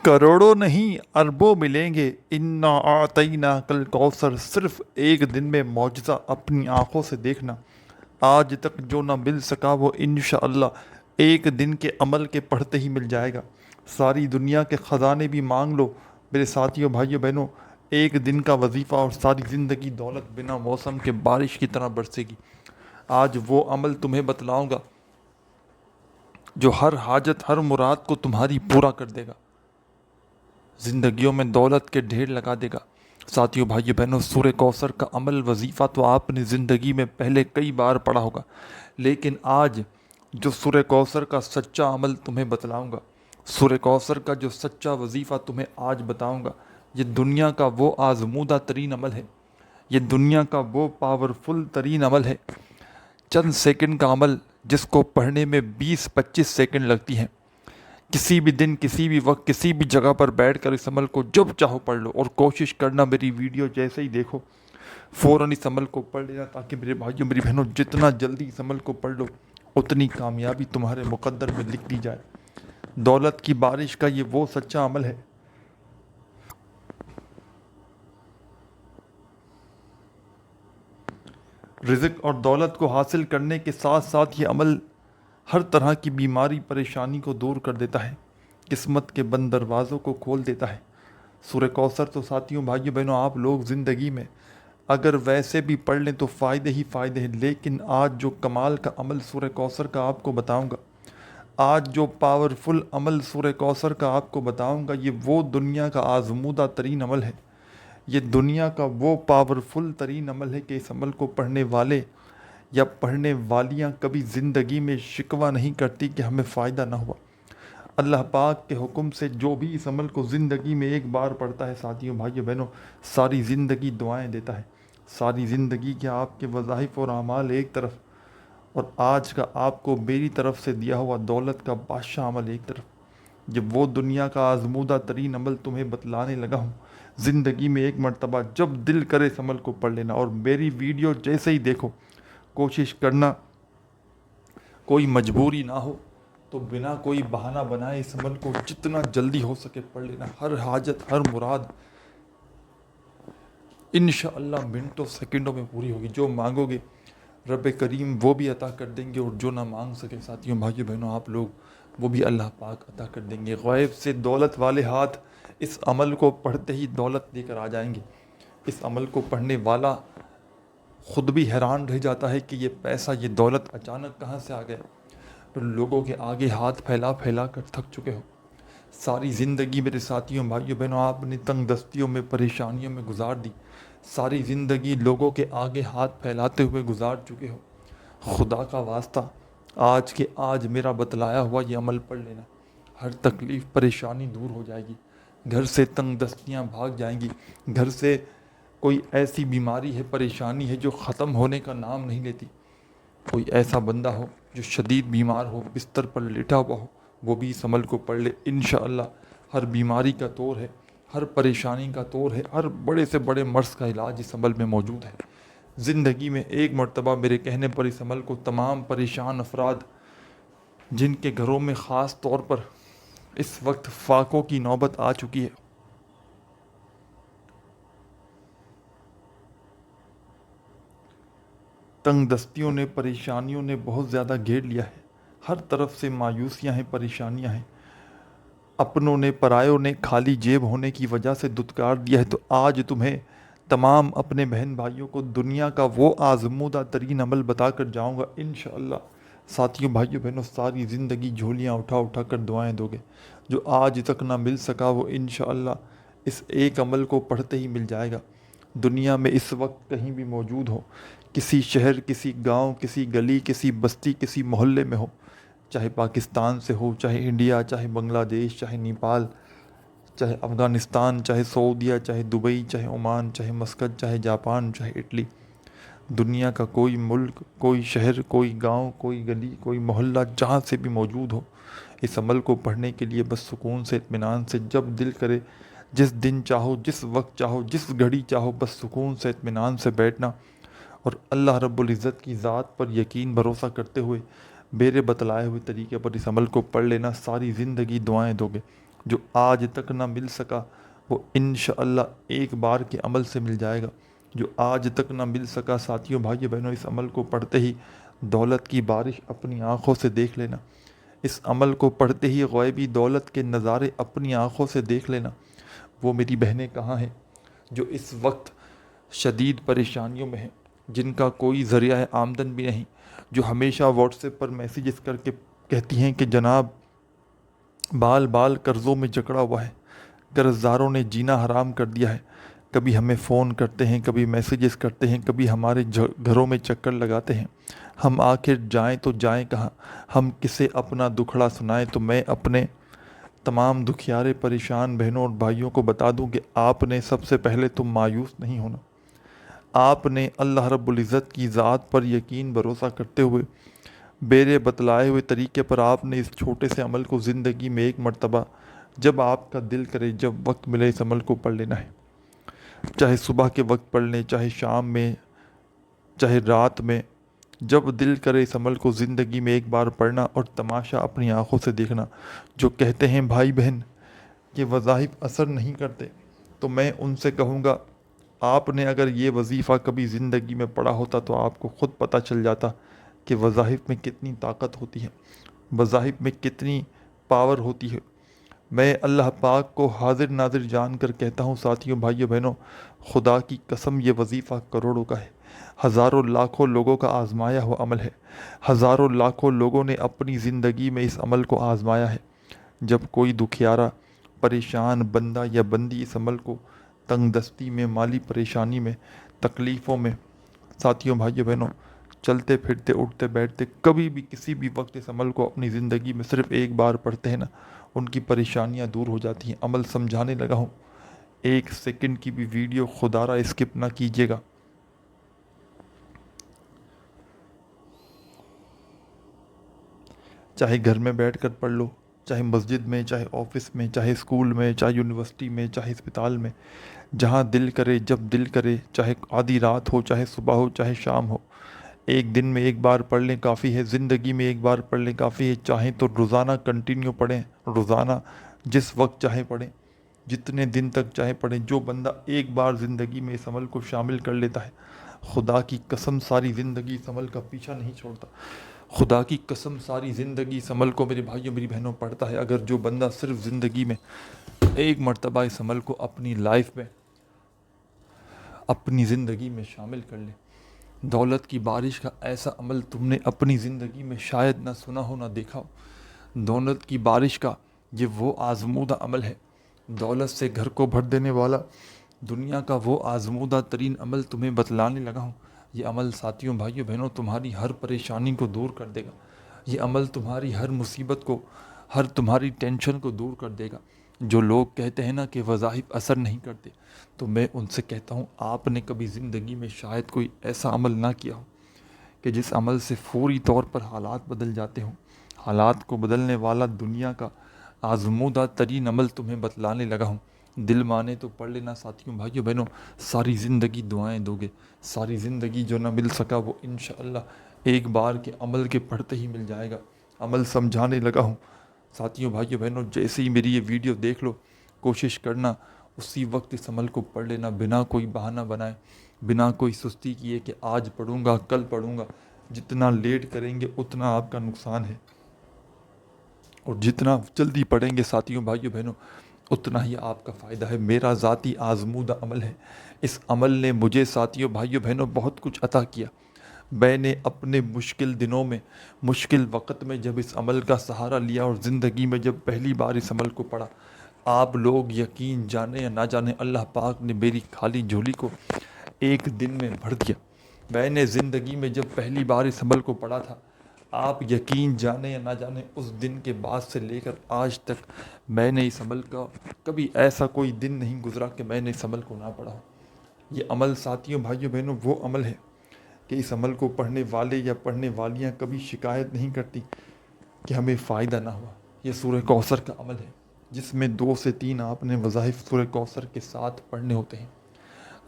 کروڑوں نہیں اربوں ملیں گے، انا اعطینا کل کوثر، صرف ایک دن میں معجزہ اپنی آنکھوں سے دیکھنا۔ آج تک جو نہ مل سکا وہ انشاءاللہ ایک دن کے عمل کے پڑھتے ہی مل جائے گا۔ ساری دنیا کے خزانے بھی مانگ لو میرے ساتھیوں بھائیوں بہنوں، ایک دن کا وظیفہ اور ساری زندگی دولت بنا موسم کے بارش کی طرح برسے گی۔ آج وہ عمل تمہیں بتلاؤں گا جو ہر حاجت ہر مراد کو تمہاری پورا کر دے گا، زندگیوں میں دولت کے ڈھیر لگا دے گا۔ ساتھیوں بھائیوں بہنوں، سورہ کوثر کا عمل وظیفہ تو آپ نے زندگی میں پہلے کئی بار پڑھا ہوگا، لیکن آج جو سورہ کوثر کا سچا عمل تمہیں بتلاؤں گا، سورہ کوثر کا جو سچا وظیفہ تمہیں آج بتاؤں گا، یہ دنیا کا وہ آزمودہ ترین عمل ہے، یہ دنیا کا وہ پاورفل ترین عمل ہے، چند سیکنڈ کا عمل جس کو پڑھنے میں 20-25 سیکنڈ لگتی ہیں۔ کسی بھی دن، کسی بھی وقت، کسی بھی جگہ پر بیٹھ کر اس عمل کو جب چاہو پڑھ لو، اور کوشش کرنا میری ویڈیو جیسے ہی دیکھو فوراً اس عمل کو پڑھ لینا، تاکہ میرے بھائیوں میری بہنوں جتنا جلدی اس عمل کو پڑھ لو اتنی کامیابی تمہارے مقدر میں لکھ دی جائے۔ دولت کی بارش کا یہ وہ سچا عمل ہے۔ رزق اور دولت کو حاصل کرنے کے ساتھ ساتھ یہ عمل ہر طرح کی بیماری پریشانی کو دور کر دیتا ہے، قسمت کے بند دروازوں کو کھول دیتا ہے۔ سورہ کوثر تو ساتھیوں بھائیوں بہنوں آپ لوگ زندگی میں اگر ویسے بھی پڑھ لیں تو فائدے ہی فائدے ہیں، لیکن آج جو کمال کا عمل سورہ کوثر کا آپ کو بتاؤں گا، آج جو پاورفل عمل سورہ کوثر کا آپ کو بتاؤں گا، یہ وہ دنیا کا آزمودہ ترین عمل ہے، یہ دنیا کا وہ پاورفل ترین عمل ہے کہ اس عمل کو پڑھنے والے یا پڑھنے والیاں کبھی زندگی میں شکوہ نہیں کرتی کہ ہمیں فائدہ نہ ہوا۔ اللہ پاک کے حکم سے جو بھی اس عمل کو زندگی میں ایک بار پڑھتا ہے ساتھیوں بھائیوں بہنوں، ساری زندگی دعائیں دیتا ہے، ساری زندگی کے آپ کے وظائف اور اعمال ایک طرف، اور آج کا آپ کو میری طرف سے دیا ہوا دولت کا بادشاہ عمل ایک طرف۔ جب وہ دنیا کا آزمودہ ترین عمل تمہیں بتلانے لگا ہوں، زندگی میں ایک مرتبہ جب دل کرے اس عمل کو پڑھ لینا، اور میری ویڈیو جیسے ہی دیکھو کوشش کرنا کوئی مجبوری نہ ہو تو بنا کوئی بہانہ بنائے اس عمل کو جتنا جلدی ہو سکے پڑھ لینا۔ ہر حاجت ہر مراد انشاءاللہ منٹوں سیکنڈوں میں پوری ہوگی۔ جو مانگو گے رب کریم وہ بھی عطا کر دیں گے، اور جو نہ مانگ سکے ساتھیوں بھائیوں بہنوں آپ لوگ، وہ بھی اللہ پاک عطا کر دیں گے۔ غیب سے دولت والے ہاتھ اس عمل کو پڑھتے ہی دولت لے کر آ جائیں گے۔ اس عمل کو پڑھنے والا خود بھی حیران رہ جاتا ہے کہ یہ پیسہ، یہ دولت اچانک کہاں سے آ گیا۔ تو لوگوں کے آگے ہاتھ پھیلا پھیلا کر تھک چکے ہو، ساری زندگی میرے ساتھیوں بھائیوں بہنوں آپ نے تنگ دستیوں میں پریشانیوں میں گزار دی، ساری زندگی لوگوں کے آگے ہاتھ پھیلاتے ہوئے گزار چکے ہو۔ خدا کا واسطہ آج کے آج میرا بتلایا ہوا یہ عمل پڑھ لینا، ہر تکلیف پریشانی دور ہو جائے گی، گھر سے تنگ دستیاں بھاگ جائیں گی، گھر سے کوئی ایسی بیماری ہے، پریشانی ہے جو ختم ہونے کا نام نہیں لیتی۔ کوئی ایسا بندہ ہو جو شدید بیمار ہو، بستر پر لیٹا ہوا ہو، وہ بھی اس عمل کو پڑھ لے، انشاءاللہ ہر بیماری کا طور ہے، ہر پریشانی کا طور ہے، ہر بڑے سے بڑے مرض کا علاج اس عمل میں موجود ہے۔ زندگی میں ایک مرتبہ میرے کہنے پر اس عمل کو تمام پریشان افراد جن کے گھروں میں خاص طور پر اس وقت فاقوں کی نوبت آ چکی ہے، تنگ دستیوں نے، پریشانیوں نے بہت زیادہ گھیر لیا ہے، ہر طرف سے مایوسیاں ہیں، پریشانیاں ہیں، اپنوں نے پرایوں نے خالی جیب ہونے کی وجہ سے دھتکار دیا ہے، تو آج تمہیں تمام اپنے بہن بھائیوں کو دنیا کا وہ آزمودہ ترین عمل بتا کر جاؤں گا انشاءاللہ۔ ساتھیوں بھائیوں بہنوں ساری زندگی جھولیاں اٹھا اٹھا کر دعائیں دو گے، جو آج تک نہ مل سکا وہ انشاءاللہ اس ایک عمل کو پڑھتے ہی مل جائے گا۔ دنیا میں اس وقت کہیں بھی موجود ہو، کسی شہر، کسی گاؤں، کسی گلی، کسی بستی، کسی محلے میں ہو، چاہے پاکستان سے ہو، چاہے انڈیا، چاہے بنگلہ دیش، چاہے نیپال، چاہے افغانستان، چاہے سعودیہ، چاہے دبئی، چاہے عمان، چاہے مسقط، چاہے جاپان، چاہے اٹلی، دنیا کا کوئی ملک، کوئی شہر، کوئی گاؤں، کوئی گلی، کوئی محلہ جہاں سے بھی موجود ہو، اس عمل کو پڑھنے کے لیے بس سکون سے، اطمینان سے، جب دل کرے، جس دن چاہو، جس وقت چاہو، جس گھڑی چاہو، بس سکون سے، اطمینان سے بیٹھنا، اور اللہ رب العزت کی ذات پر یقین بھروسہ کرتے ہوئے میرے بتلائے ہوئے طریقے پر اس عمل کو پڑھ لینا۔ ساری زندگی دعائیں دو گے، جو آج تک نہ مل سکا وہ انشاءاللہ ایک بار کے عمل سے مل جائے گا۔ جو آج تک نہ مل سکا ساتھیوں بھائیوں بہنوں، اس عمل کو پڑھتے ہی دولت کی بارش اپنی آنکھوں سے دیکھ لینا۔ اس عمل کو پڑھتے ہی غیبی دولت کے نظارے اپنی آنکھوں سے دیکھ لینا۔ وہ میری بہنیں کہاں ہیں جو اس وقت شدید پریشانیوں میں ہیں، جن کا کوئی ذریعہ آمدن بھی نہیں، جو ہمیشہ واٹس ایپ پر میسیجز کر کے کہتی ہیں کہ جناب بال بال قرضوں میں جکڑا ہوا ہے، قرض داروں نے جینا حرام کر دیا ہے۔ کبھی ہمیں فون کرتے ہیں، کبھی میسیجز کرتے ہیں، کبھی ہمارے گھروں میں چکر لگاتے ہیں۔ ہم آخر جائیں تو جائیں کہاں؟ ہم کسے اپنا دکھڑا سنائیں؟ تو میں اپنے تمام دکھیارے پریشان بہنوں اور بھائیوں کو بتا دوں کہ آپ نے سب سے پہلے تو مایوس نہیں ہونا۔ آپ نے اللہ رب العزت کی ذات پر یقین بھروسہ کرتے ہوئے میرے بتلائے ہوئے طریقے پر آپ نے اس چھوٹے سے عمل کو زندگی میں ایک مرتبہ جب آپ کا دل کرے، جب وقت ملے، اس عمل کو پڑھ لینا ہے۔ چاہے صبح کے وقت پڑھ لیں، چاہے شام میں، چاہے رات میں، جب دل کرے اس عمل کو زندگی میں ایک بار پڑھنا اور تماشا اپنی آنکھوں سے دیکھنا۔ جو کہتے ہیں بھائی بہن یہ وظائف اثر نہیں کرتے، تو میں ان سے کہوں گا آپ نے اگر یہ وظیفہ کبھی زندگی میں پڑھا ہوتا تو آپ کو خود پتہ چل جاتا کہ وظائف میں کتنی طاقت ہوتی ہے، وظائف میں کتنی پاور ہوتی ہے۔ میں اللہ پاک کو حاضر ناظر جان کر کہتا ہوں ساتھیوں بھائیوں بہنوں، خدا کی قسم یہ وظیفہ کروڑوں کا ہے، ہزاروں لاکھوں لوگوں کا آزمایا ہوا عمل ہے۔ ہزاروں لاکھوں لوگوں نے اپنی زندگی میں اس عمل کو آزمایا ہے۔ جب کوئی دکھیارا پریشان بندہ یا بندی اس عمل کو تنگ دستی میں، مالی پریشانی میں، تکلیفوں میں، ساتھیوں بھائیوں بہنوں، چلتے پھرتے اٹھتے بیٹھتے کبھی بھی کسی بھی وقت اس عمل کو اپنی زندگی میں صرف ایک بار پڑھتے ہیں نا، ان کی پریشانیاں دور ہو جاتی ہیں۔ عمل سمجھانے لگا ہوں، 1 سیکنڈ کی بھی ویڈیو خدا را اسکپ نہ کیجیے گا۔ چاہے گھر میں بیٹھ کر پڑھ لو، چاہے مسجد میں، چاہے آفس میں، چاہے اسکول میں، چاہے یونیورسٹی میں، چاہے اسپتال میں، جہاں دل کرے، جب دل کرے، چاہے آدھی رات ہو، چاہے صبح ہو، چاہے شام ہو، ایک دن میں ایک بار پڑھ لیں کافی ہے، زندگی میں ایک بار پڑھ لیں کافی ہے۔ چاہیں تو روزانہ کنٹینیو پڑھیں، روزانہ جس وقت چاہے پڑھیں، جتنے دن تک چاہے پڑھیں۔ جو بندہ ایک بار زندگی میں اس عمل کو شامل کر لیتا ہے، خدا کی قسم ساری زندگی اس عمل کا پیچھا نہیں چھوڑتا۔ خدا کی قسم ساری زندگی اس عمل کو میرے بھائیوں میری بہنوں پڑھتا ہے۔ اگر جو بندہ صرف زندگی میں ایک مرتبہ اس عمل کو اپنی لائف میں، اپنی زندگی میں شامل کر لے، دولت کی بارش کا ایسا عمل تم نے اپنی زندگی میں شاید نہ سنا ہو نہ دیکھا ہو۔ دولت کی بارش کا یہ وہ آزمودہ عمل ہے، دولت سے گھر کو بھر دینے والا دنیا کا وہ آزمودہ ترین عمل تمہیں بتلانے لگا ہوں۔ یہ عمل ساتھیوں بھائیوں بہنوں تمہاری ہر پریشانی کو دور کر دے گا۔ یہ عمل تمہاری ہر مصیبت کو، ہر تمہاری ٹینشن کو دور کر دے گا۔ جو لوگ کہتے ہیں نا کہ وظائف اثر نہیں کرتے، تو میں ان سے کہتا ہوں آپ نے کبھی زندگی میں شاید کوئی ایسا عمل نہ کیا ہو کہ جس عمل سے فوری طور پر حالات بدل جاتے ہوں۔ حالات کو بدلنے والا دنیا کا آزمودہ ترین عمل تمہیں بتلانے لگا ہوں۔ دل مانے تو پڑھ لینا ساتھیوں بھائیوں بہنوں، ساری زندگی دعائیں دو گے، ساری زندگی جو نہ مل سکا وہ انشاءاللہ ایک بار کے عمل کے پڑھتے ہی مل جائے گا۔ عمل سمجھانے لگا ہوں ساتھیوں بھائیوں بہنوں، جیسے ہی میری یہ ویڈیو دیکھ لو کوشش کرنا اسی وقت اس عمل کو پڑھ لینا، بنا کوئی بہانہ بنائے، بنا کوئی سستی کیے کہ آج پڑھوں گا کل پڑھوں گا۔ جتنا لیٹ کریں گے اتنا آپ کا نقصان ہے، اور جتنا جلدی پڑھیں گے ساتھیوں بھائیوں بہنوں اتنا ہی آپ کا فائدہ ہے۔ میرا ذاتی آزمودہ عمل ہے، اس عمل نے مجھے ساتھیوں بھائیوں بہنوں بہت کچھ عطا کیا۔ میں نے اپنے مشکل دنوں میں، مشکل وقت میں جب اس عمل کا سہارا لیا اور زندگی میں جب پہلی بار اس عمل کو پڑھا، آپ لوگ یقین جانیں یا نہ جانیں، اللہ پاک نے میری خالی جھولی کو ایک دن میں بھر دیا۔ میں نے زندگی میں جب پہلی بار اس عمل کو پڑھا تھا، آپ یقین جانیں یا نہ جانیں، اس دن کے بعد سے لے کر آج تک میں نے اس عمل کا کبھی ایسا کوئی دن نہیں گزرا کہ میں نے اس عمل کو نہ پڑھا ہو۔ یہ عمل ساتھیوں بھائیوں بہنوں وہ عمل ہے کہ اس عمل کو پڑھنے والے یا پڑھنے والیاں کبھی شکایت نہیں کرتی کہ ہمیں فائدہ نہ ہوا۔ یہ سورہ کوثر کا عمل ہے جس میں 2 سے 3 آپ نے وظائف سورہ کوثر کے ساتھ پڑھنے ہوتے ہیں۔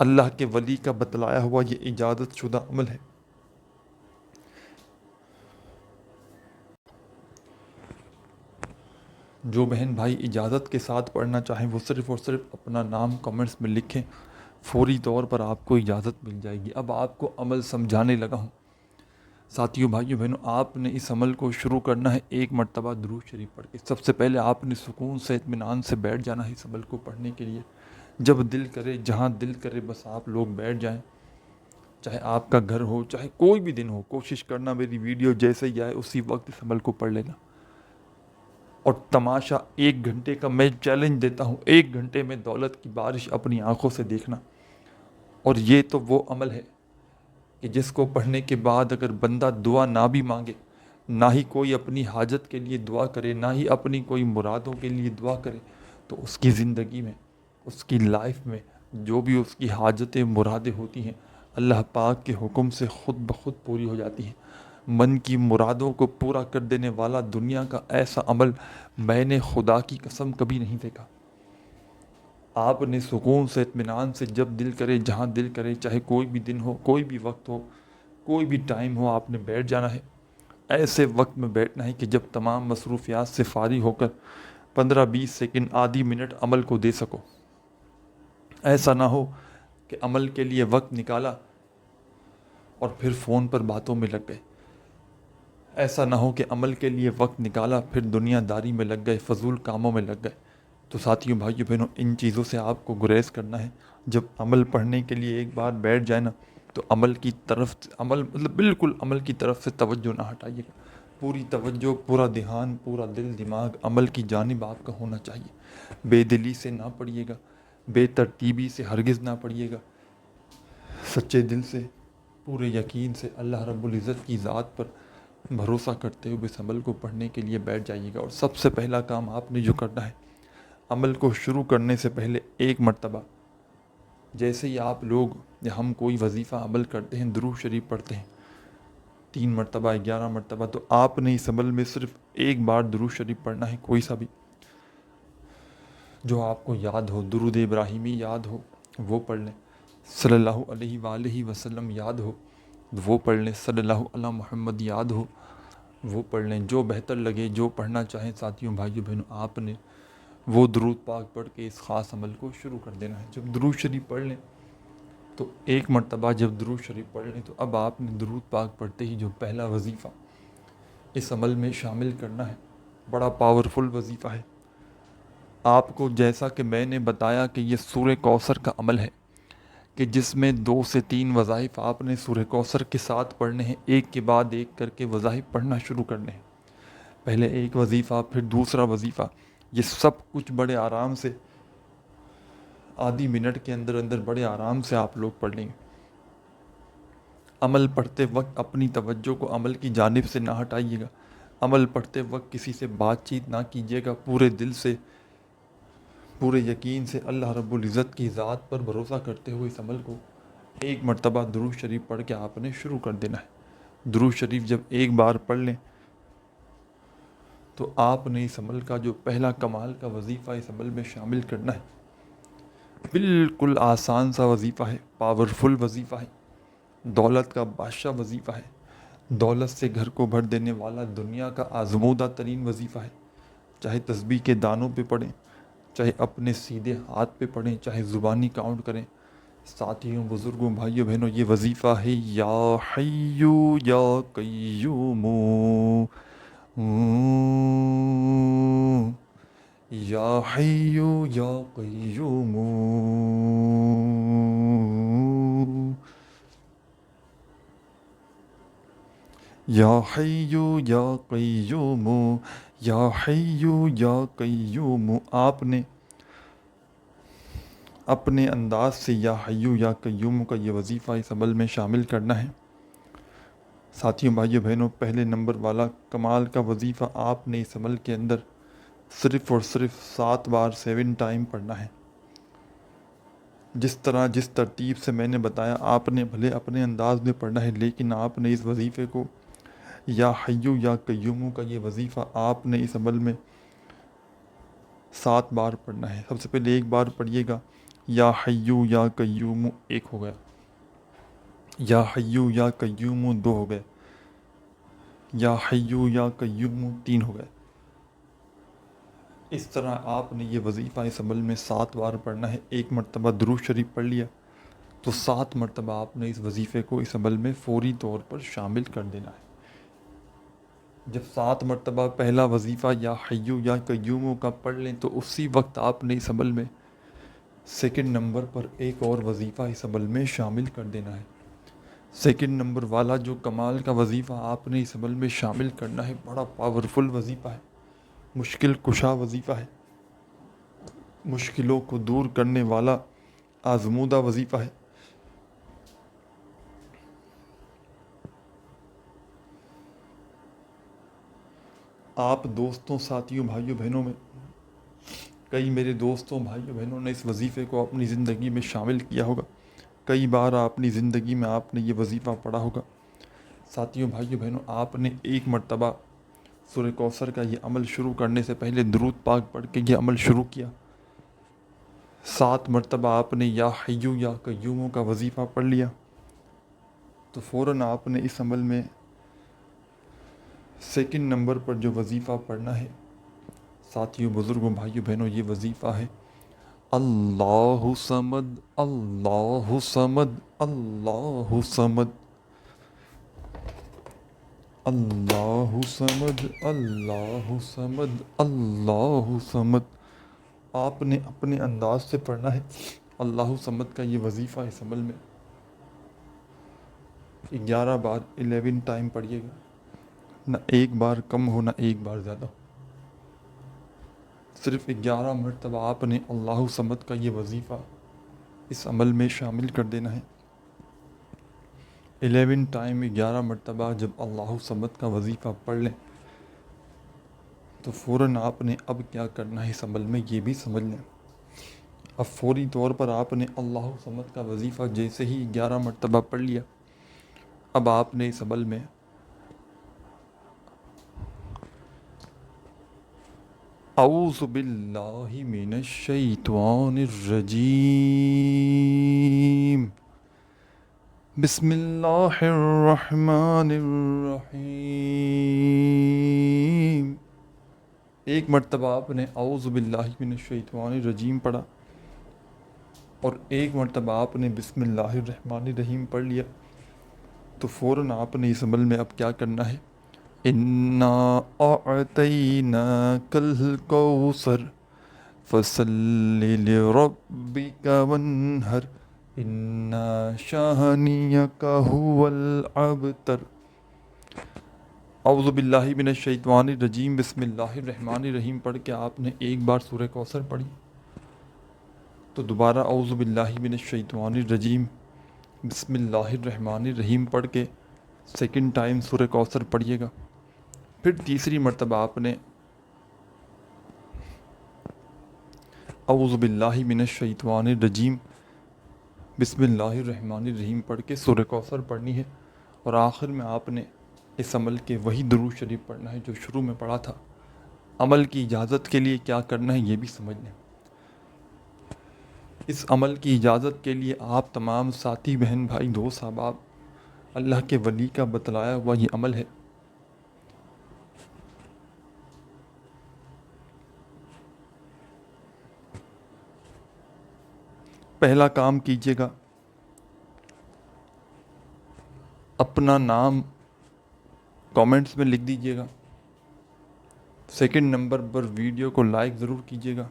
اللہ کے ولی کا بتلایا ہوا یہ اجازت شدہ عمل ہے۔ جو بہن بھائی اجازت کے ساتھ پڑھنا چاہیں وہ صرف اور صرف اپنا نام کمنٹس میں لکھیں، فوری طور پر آپ کو اجازت مل جائے گی۔ اب آپ کو عمل سمجھانے لگا ہوں۔ ساتھیوں، بھائیوں، بہنوں، آپ نے اس عمل کو شروع کرنا ہے ایک مرتبہ درود شریف پڑھ کے۔ سب سے پہلے آپ نے سکون سے اطمینان سے بیٹھ جانا ہے اس عمل کو پڑھنے کے لیے۔ جب دل کرے، جہاں دل کرے، بس آپ لوگ بیٹھ جائیں، چاہے آپ کا گھر ہو، چاہے کوئی بھی دن ہو، کوشش کرنا میری ویڈیو جیسے ہی آئے اسی وقت اس عمل کو پڑھ لینا۔ اور تماشا 1 گھنٹے کا میں چیلنج دیتا ہوں، 1 گھنٹے میں دولت کی بارش اپنی آنکھوں سے دیکھنا۔ اور یہ تو وہ عمل ہے کہ جس کو پڑھنے کے بعد اگر بندہ دعا نہ بھی مانگے، نہ ہی کوئی اپنی حاجت کے لیے دعا کرے، نہ ہی اپنی کوئی مرادوں کے لیے دعا کرے، تو اس کی زندگی میں، اس کی لائف میں جو بھی اس کی حاجتیں مرادیں ہوتی ہیں، اللہ پاک کے حکم سے خود بخود پوری ہو جاتی ہیں۔ من کی مرادوں کو پورا کر دینے والا دنیا کا ایسا عمل میں نے خدا کی قسم کبھی نہیں دیکھا۔ آپ نے سکون سے اطمینان سے جب دل کرے، جہاں دل کرے، چاہے کوئی بھی دن ہو، کوئی بھی وقت ہو، کوئی بھی ٹائم ہو، آپ نے بیٹھ جانا ہے۔ ایسے وقت میں بیٹھنا ہے کہ جب تمام مصروفیات سے فارغ ہو کر 15-20 سیکنڈ، آدھی منٹ عمل کو دے سکو۔ ایسا نہ ہو کہ عمل کے لیے وقت نکالا اور پھر فون پر باتوں میں لگ گئے۔ ایسا نہ ہو کہ عمل کے لیے وقت نکالا پھر دنیا داری میں لگ گئے، فضول کاموں میں لگ گئے۔ تو ساتھیوں، بھائیوں، بہنوں، ان چیزوں سے آپ کو گریز کرنا ہے۔ جب عمل پڑھنے کے لیے ایک بار بیٹھ جائے نا، تو عمل کی طرف، عمل مطلب بالکل عمل کی طرف سے توجہ نہ ہٹائیے گا۔ پوری توجہ، پورا دھیان، پورا دل دماغ عمل کی جانب آپ کا ہونا چاہیے۔ بے دلی سے نہ پڑھیے گا، بے ترتیبی سے ہرگز نہ پڑھیے گا، سچے دل سے، پورے یقین سے اللہ رب العزت کی ذات پر بھروسہ کرتے ہوئے اس عمل کو پڑھنے کے لیے بیٹھ جائیے گا۔ اور سب سے پہلا کام آپ نے جو کرنا ہے، عمل کو شروع کرنے سے پہلے ایک مرتبہ، جیسے ہی آپ لوگ یا ہم کوئی وظیفہ عمل کرتے ہیں، درود شریف پڑھتے ہیں 3 مرتبہ، 11 مرتبہ، تو آپ نے اس عمل میں صرف ایک بار درود شریف پڑھنا ہے، کوئی سا بھی جو آپ کو یاد ہو۔ درود ابراہیمی یاد ہو وہ پڑھ لیں، صلی اللہ علیہ وآلہ وسلم یاد ہو وہ پڑھ لیں، صلی اللہ علیہ محمد یاد ہو وہ پڑھ لیں، جو بہتر لگے، جو پڑھنا چاہیں۔ ساتھیوں، بھائیوں، بہنوں، آپ نے وہ درود پاک پڑھ کے اس خاص عمل کو شروع کر دینا ہے۔ جب درود شریف پڑھ لیں تو ایک مرتبہ جب درود شریف پڑھ لیں تو اب آپ نے درود پاک پڑھتے ہی جو پہلا وظیفہ اس عمل میں شامل کرنا ہے، بڑا پاورفل وظیفہ ہے۔ آپ کو جیسا کہ میں نے بتایا کہ یہ سورہ کوثر کا عمل ہے کہ جس میں 2 سے 3 وظائف آپ نے سورہ کوثر کے ساتھ پڑھنے ہیں، ایک کے بعد ایک کر کے وظائف پڑھنا شروع کرنے ہیں۔ پہلے ایک وظیفہ، پھر دوسرا وظیفہ، یہ سب کچھ بڑے آرام سے آدھی منٹ کے اندر اندر بڑے آرام سے آپ لوگ پڑھ لیں گے۔ عمل پڑھتے وقت اپنی توجہ کو عمل کی جانب سے نہ ہٹائیے گا۔ عمل پڑھتے وقت کسی سے بات چیت نہ کیجیے گا، پورے دل سے، پورے یقین سے اللہ رب العزت کی ذات پر بھروسہ کرتے ہوئے اس عمل کو ایک مرتبہ درود شریف پڑھ کے آپ نے شروع کر دینا ہے۔ درود شریف جب ایک بار پڑھ لیں تو آپ نے اس عمل کا جو پہلا کمال کا وظیفہ اس عمل میں شامل کرنا ہے۔ بالکل آسان سا وظیفہ ہے، پاورفل وظیفہ ہے، دولت کا بادشاہ وظیفہ ہے، دولت سے گھر کو بھر دینے والا دنیا کا آزمودہ ترین وظیفہ ہے۔ چاہے تسبیح کے دانوں پہ پڑھیں، چاہے اپنے سیدھے ہاتھ پہ پڑھیں، چاہے زبانی کاؤنٹ کریں۔ ساتھیوں، بزرگوں، بھائیوں، بہنوں، یہ وظیفہ ہے یا حیو یا قیوم، یا حیو یا قیوم، یا حیو یا قیوم، یا حیو یا قیوم۔ آپ نے اپنے انداز سے یا حیو یا قیوم کا یہ وظیفہ اس عمل میں شامل کرنا ہے۔ ساتھیوں، بھائیوں، بہنوں، پہلے نمبر والا کمال کا وظیفہ آپ نے اس عمل کے اندر صرف اور صرف 7 بار 7 ٹائم پڑھنا ہے۔ جس طرح، جس ترتیب سے میں نے بتایا، آپ نے بھلے اپنے انداز میں پڑھنا ہے، لیکن آپ نے اس وظیفے کو، یا حیو یا قیوم کا یہ وظیفہ آپ نے اس عمل میں 7 بار پڑھنا ہے۔ سب سے پہلے ایک بار پڑھیے گا، یا حیو یا قیوم، 1 ہو گیا، یا حیو یا قیوم، 2 ہو گئے، یا حیو یا قیوم، 3 ہو گئے، اس طرح آپ نے یہ وظیفہ اس عمل میں 7 بار پڑھنا ہے. ایک مرتبہ درود شریف پڑھ لیا تو 7 مرتبہ آپ نے اس وظیفے کو اس عمل میں فوری طور پر شامل کر دینا ہے. جب 7 مرتبہ پہلا وظیفہ یا حیو یا قیوموں کا پڑھ لیں تو اسی وقت آپ نے اس عمل میں سیکنڈ نمبر پر ایک اور وظیفہ اس عمل میں شامل کر دینا ہے. سیکنڈ نمبر والا جو کمال کا وظیفہ آپ نے اس عمل میں شامل کرنا ہے بڑا پاورفل وظیفہ ہے، مشکل کشا وظیفہ ہے، مشکلوں کو دور کرنے والا آزمودہ وظیفہ ہے. آپ دوستوں، ساتھیوں، بھائیوں بہنوں میں کئی میرے دوستوں، بھائیوں بہنوں نے اس وظیفے کو اپنی زندگی میں شامل کیا ہوگا. کئی بار اپنی زندگی میں آپ نے یہ وظیفہ پڑھا ہوگا. ساتھیوں، بھائیوں بہنوں، آپ نے ایک مرتبہ سورہ کوثر کا یہ عمل شروع کرنے سے پہلے درود پاک پڑھ کے یہ عمل شروع کیا. 7 مرتبہ آپ نے یا حیو یا قیوموں کا وظیفہ پڑھ لیا تو فوراً آپ نے اس عمل میں سیکنڈ نمبر پر جو وظیفہ پڑھنا ہے، ساتھیوں، بزرگوں، بھائیوں بہنوں، یہ وظیفہ ہے اللہ صمد اللہ صمد اللہ صمد اللہ صمد اللہ صمد اللہ صمد. آپ نے اپنے انداز سے پڑھنا ہے اللہ صمد کا یہ وظیفہ اس عمل میں 11 بار 11 ٹائم پڑھیے گا. نہ ایک بار کم ہو، نہ ایک بار زیادہ ہو. صرف 11 مرتبہ آپ نے اللہ صمد کا یہ وظیفہ اس عمل میں شامل کر دینا ہے. 11 ٹائم 11 مرتبہ جب اللہ صمد کا وظیفہ پڑھ لیں تو فوراً آپ نے اب کیا کرنا ہے اس عمل میں یہ بھی سمجھ لیں. اب فوری طور پر آپ نے اللہ صمد کا وظیفہ جیسے ہی 11 مرتبہ پڑھ لیا، اب آپ نے اس عمل میں اعوذ باللہ من الشیطان الرجیم بسم اللہ الرحمن الرحیم. ایک مرتبہ آپ نے اعوذ باللہ من الشیطان الرجیم پڑھا اور ایک مرتبہ آپ نے بسم اللہ الرحمن الرحیم پڑھ لیا تو فوراً آپ نے اس عمل میں اب کیا کرنا ہے انا اعطیناک الکوثر فصل لربک وانحر انا شانیک هو الابتر. اعوذ باللہ من الشیطان الرجیم بسم اللہ الرحمن الرحیم پڑھ کے آپ نے ایک بار سورہ کوثر پڑھی تو دوبارہ اعوذ باللہ من الشیطان الرجیم بسم اللہ الرحمن الرحیم پڑھ کے سیکنڈ ٹائم سورہ کوثر پڑھیے گا. پھر تیسری مرتبہ آپ نے اعوذ باللہ من الشیطان الرجیم بسم اللہ الرحمن الرحیم پڑھ کے سورہ کوثر پڑھنی ہے اور آخر میں آپ نے اس عمل کے وہی درود شریف پڑھنا ہے جو شروع میں پڑھا تھا. عمل کی اجازت کے لیے کیا کرنا ہے یہ بھی سمجھ لیں. اس عمل کی اجازت کے لیے آپ تمام ساتھی، بہن، بھائی، دوست، احباب، اللہ کے ولی کا بتلایا ہوا یہ عمل ہے. پہلا کام کیجیے گا، اپنا نام کامنٹس میں لکھ دیجیے گا. سیکنڈ نمبر پر ویڈیو کو لائک ضرور کیجیے گا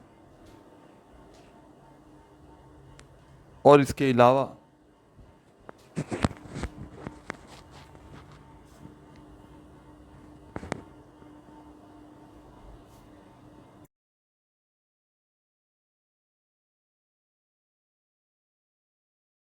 اور اس کے علاوہ